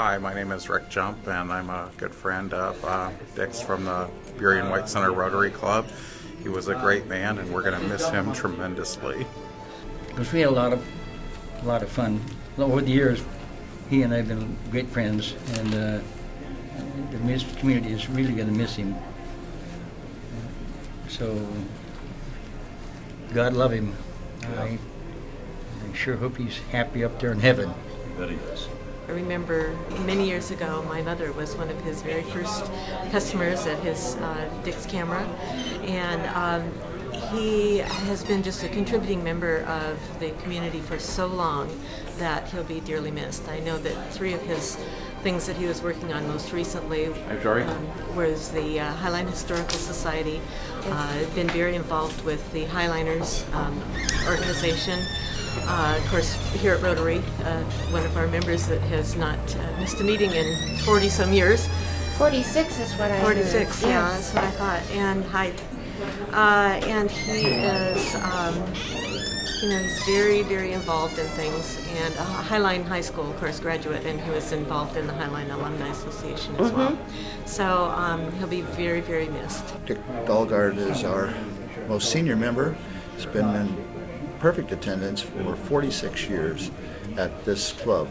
Hi, my name is Rick Jump, and I'm a good friend of Dick's from the Burien White Center Rotary Club. He was a great man, and we're going to miss him tremendously. Because we had a lot of fun over the years. He and I have been great friends, and the community is really going to miss him. So God love him. I sure hope he's happy up there in heaven. That he is. I remember many years ago, my mother was one of his very first customers at his Dick's Camera, and he has been just a contributing member of the community for so long that he'll be dearly missed. I know that 3 of his things that he was working on most recently was the Highline Historical Society. Been very involved with the Highliners organization. Of course, here at Rotary, one of our members that has not missed a meeting in 40-some years. 46 is what I 46, heard. yeah, Yes. that's what I thought. And he is, he's very, very involved in things. And Highline High School, of course, graduate, and he was involved in the Highline Alumni Association as well. So he'll be very, very missed. Dick Dahlgard is our most senior member. He's been in perfect attendance for 46 years at this club.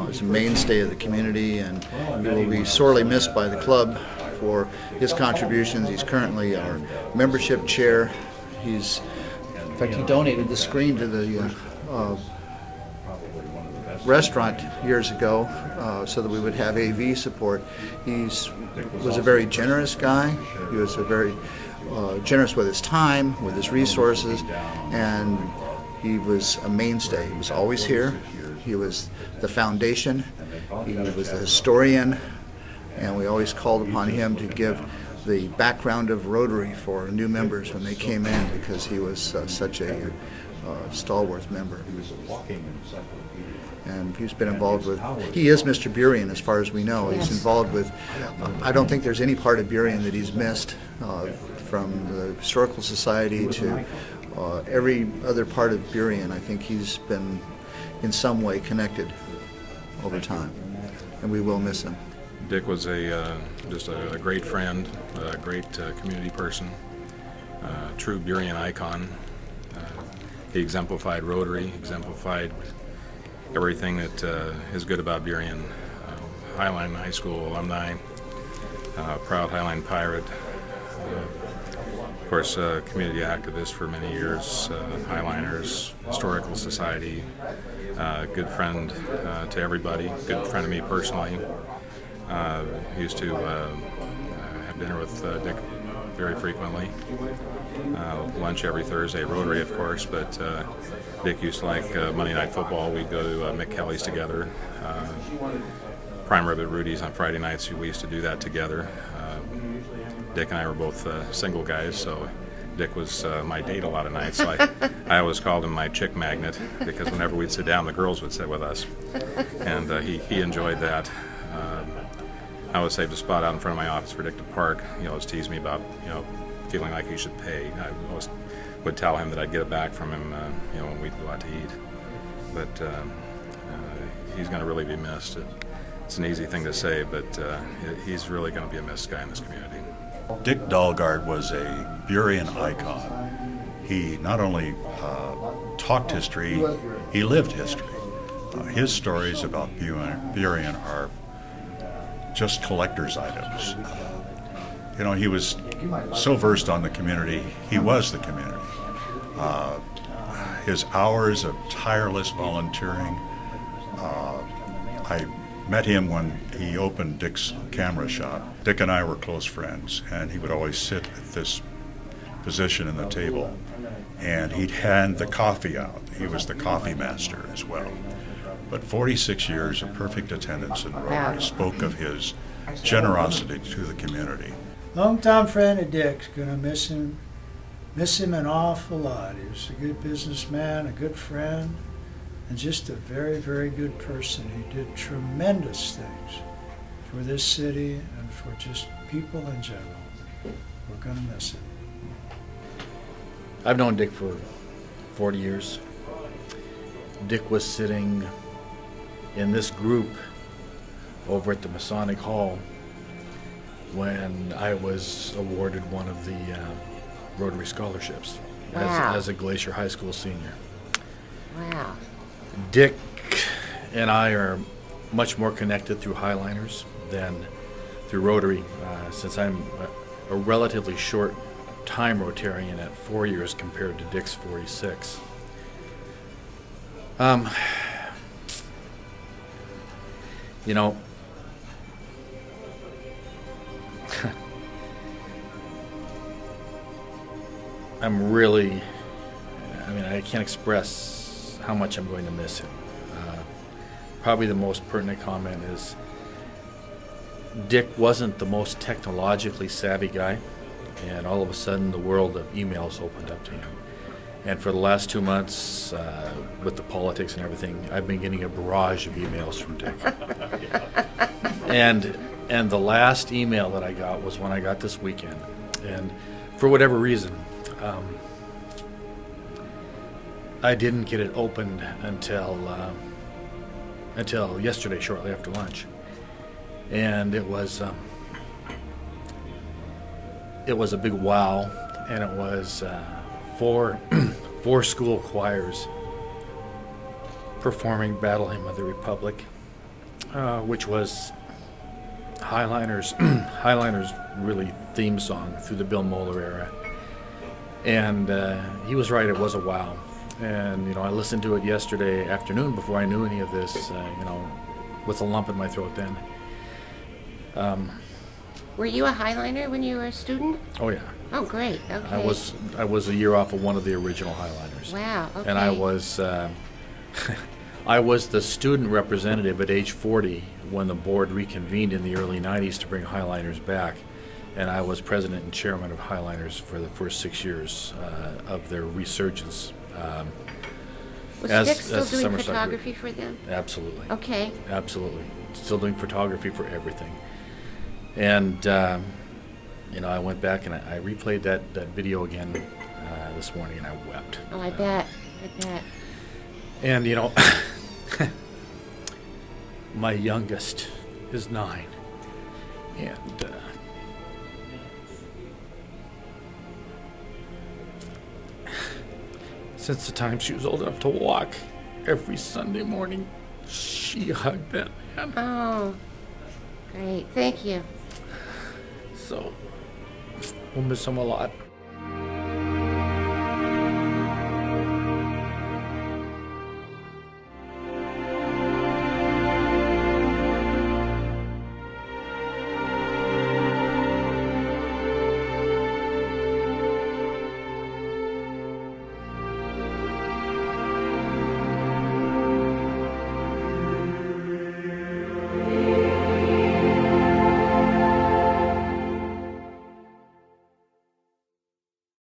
He's a mainstay of the community, and he will be sorely missed by the club for his contributions. He's currently our membership chair. In fact, he donated the screen to the restaurant years ago so that we would have AV support. He was a very generous guy. He was a very generous with his time, with his resources, and he was a mainstay. He was always here. He was the foundation. He was the historian, and we always called upon him to give the background of Rotary for new members when they came in, because he was such a stalwart member. And he's been involved with, he is Mr. Burien as far as we know. He's involved with, I don't think there's any part of Burien that he's missed, from the Historical Society to every other part of Burien. I think he's been in some way connected over time, and we will miss him. Dick was just a great friend, a great community person, true Burien icon. He exemplified Rotary, exemplified everything that is good about Burien. Highline High School alumni, proud Highline Pirate, of course, community activist for many years, Highliners, Historical Society, good friend to everybody, good friend of me personally. Used to have dinner with Dick very frequently, lunch every Thursday, Rotary of course, but Dick used to like Monday Night Football. We'd go to Mick Kelly's together, Prime Rib at Rudy's on Friday nights. We used to do that together. Dick and I were both single guys, so Dick was my date a lot of nights. So I always called him my chick magnet, because whenever we'd sit down, the girls would sit with us, and he enjoyed that. I always saved a spot out in front of my office for Dick to park. He always teased me about feeling like he should pay. I always would tell him that I'd get it back from him when we'd go out to eat. But he's going to really be missed. It's an easy thing to say, but he's really going to be a missed guy in this community. Dick Dahlgard was a Burien icon. He not only talked history, he lived history. His stories about Burien are just collector's items. He was so versed on the community. He was the community. His hours of tireless volunteering. I met him when he opened Dick's camera shop. Dick and I were close friends, and he would always sit at this position in the table, and he'd hand the coffee out. He was the coffee master as well. But 46 years of perfect attendance in Rotary spoke of his generosity to the community. Longtime friend of Dick's, gonna miss him an awful lot. He was a good businessman, a good friend, and just a very, very good person. He did tremendous things for this city and for just people in general. We're gonna miss him. I've known Dick for 40 years. Dick was sitting in this group over at the Masonic Hall when I was awarded one of the Rotary scholarships as a Glacier High School senior. Wow. Dick and I are much more connected through Highliners than through Rotary, since I'm a relatively short time Rotarian at 4 years compared to Dick's 46. You know, I'm really, I can't express how much I'm going to miss him. Probably the most pertinent comment is Dick wasn't the most technologically savvy guy, and all of a sudden the world of emails opened up to him. And for the last 2 months, with the politics and everything, I've been getting a barrage of emails from Dick. And the last email that I got was one I got this weekend. And for whatever reason, I didn't get it opened until yesterday, shortly after lunch. And it was a big wow, and it was four school choirs performing Battle Hymn of the Republic, which was Highliners' really theme song through the Bill Moeller era. And he was right, it was a wow. And I listened to it yesterday afternoon before I knew any of this, with a lump in my throat then. Were you a Highliner when you were a student? Oh yeah. Oh, great. Okay. I was a year off of one of the original Highliners. Wow. Okay. And I was I was the student representative at age 40 when the board reconvened in the early 90s to bring Highliners back, and I was president and chairman of Highliners for the first 6 years of their resurgence. Was Dick still doing photography for them? Absolutely. Okay. Absolutely. Still doing photography for everything. And I went back and I replayed that video again this morning, and I wept. Oh, I bet. And my youngest is 9, and since the time she was old enough to walk, every Sunday morning, she hugged that man. Oh, great. Thank you. So, we'll miss him a lot.